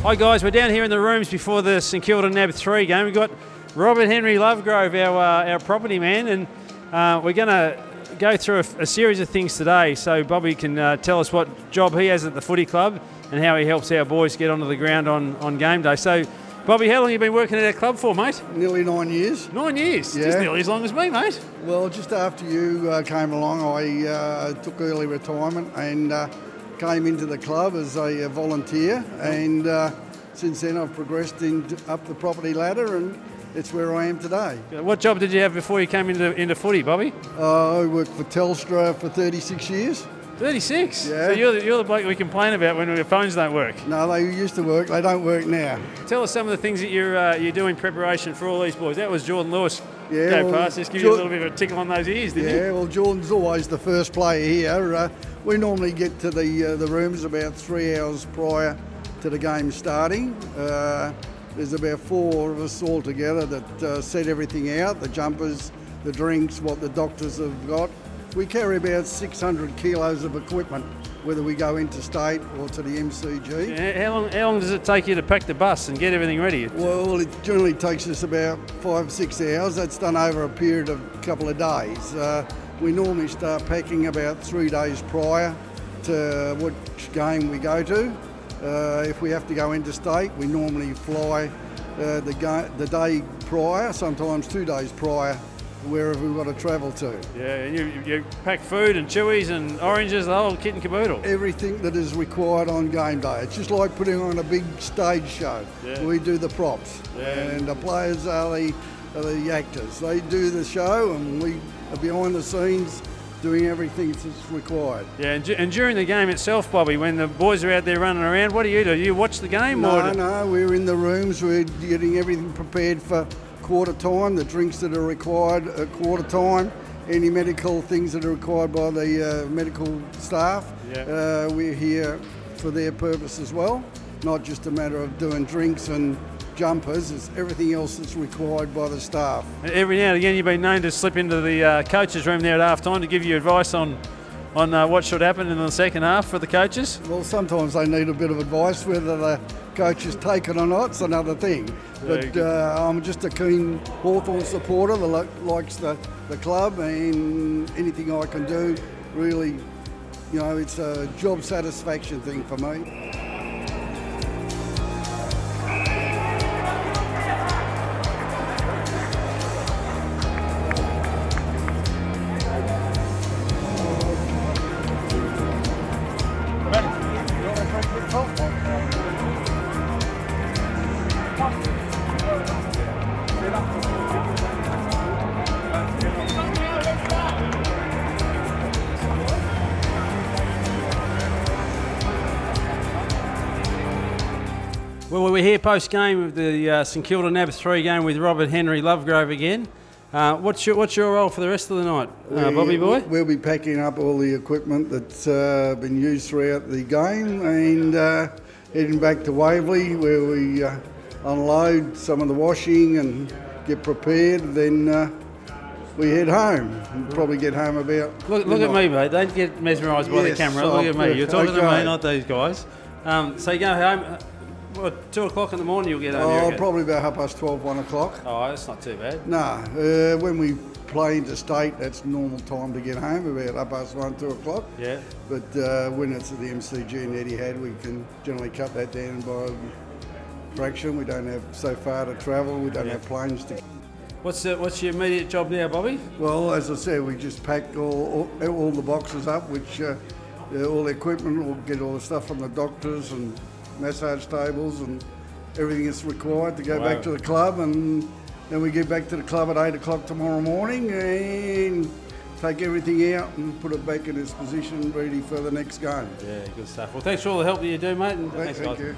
Hi guys, we're down here in the rooms before the St Kilda NAB 3 game. We've got Robert Henry Lovegrove, our property man, and we're going to go through a series of things today so Bobby can tell us what job he has at the footy club and how he helps our boys get onto the ground on game day. So, Bobby, how long have you been working at our club for, mate? Nearly 9 years. 9 years? Yeah. Just nearly as long as me, mate. Well, just after you came along, I took early retirement and came into the club as a volunteer, and since then I've progressed up the property ladder, and it's where I am today. What job did you have before you came into footy, Bobby? I worked for Telstra for 36 years. 36? Yeah. So you're the bloke we complain about when our phones don't work. No, they used to work. They don't work now. Tell us some of the things that you do in preparation for all these boys. That was Jordan Lewis. Yeah, Go past. Just give you a little bit of a tickle on those ears, didn't you? Yeah, well, Jordan's always the first player here. We normally get to the rooms about 3 hours prior to the game starting. There's about 4 of us all together that set everything out, the jumpers, the drinks, what the doctors have got. We carry about 600 kilos of equipment, whether we go interstate or to the MCG. Yeah, how long does it take you to pack the bus and get everything ready? Well, it generally takes us about 5-6 hours. That's done over a period of a couple of days. We normally start packing about 3 days prior to which game we go to. If we have to go interstate, we normally fly the day prior, sometimes 2 days prior, wherever we've got to travel to. Yeah, and you pack food and chewies and oranges, the whole kit and caboodle. Everything that is required on game day. It's just like putting on a big stage show. Yeah. We do the props, and the players are the actors. They do the show, and we are behind the scenes doing everything that's required. Yeah, and during the game itself, Bobby, when the boys are out there running around, what do? You watch the game? No, we're in the rooms. We're getting everything prepared for quarter time, the drinks that are required at quarter time, any medical things that are required by the medical staff. Yeah. We're here for their purpose as well, not just a matter of doing drinks and jumpers, it's everything else that's required by the staff. Every now and again you've been known to slip into the coaches' room there at half time to give you advice on what should happen in the second half for the coaches? Well, sometimes they need a bit of advice. Whether the coaches take it or not, it's another thing. But I'm just a keen Hawthorn supporter that likes the club, and anything I can do, really, it's a job satisfaction thing for me. Well, we're here post-game of the St Kilda NAB 3 game with Robert Henry Lovegrove again. What's your role for the rest of the night, Bobby boy? We'll be packing up all the equipment that's been used throughout the game and heading back to Waverley, where we unload some of the washing and get prepared. Then we head home. We'll probably get home about... Look at me, mate. Don't get mesmerised by the camera. Look at me. You're talking to me, not these guys. So you go home... What, 2 o'clock in the morning you'll get home? Probably about 12:30, 1 o'clock. Oh, that's not too bad. No, when we play interstate, that's normal time to get home, about 1, 2 o'clock. Yeah. But when it's at the MCG and Etihad, we can generally cut that down by a fraction. We don't have so far to travel, we don't have planes to... What's your immediate job now, Bobby? Well, as I said, we just pack all the boxes up, which all the equipment, we'll get all the stuff from the doctors and massage tables and everything that's required to go back to the club, and then we get back to the club at 8 o'clock tomorrow morning and take everything out and put it back in its position ready for the next game. Yeah, good stuff. Well, thanks for all the help that you do, mate. And Thank you.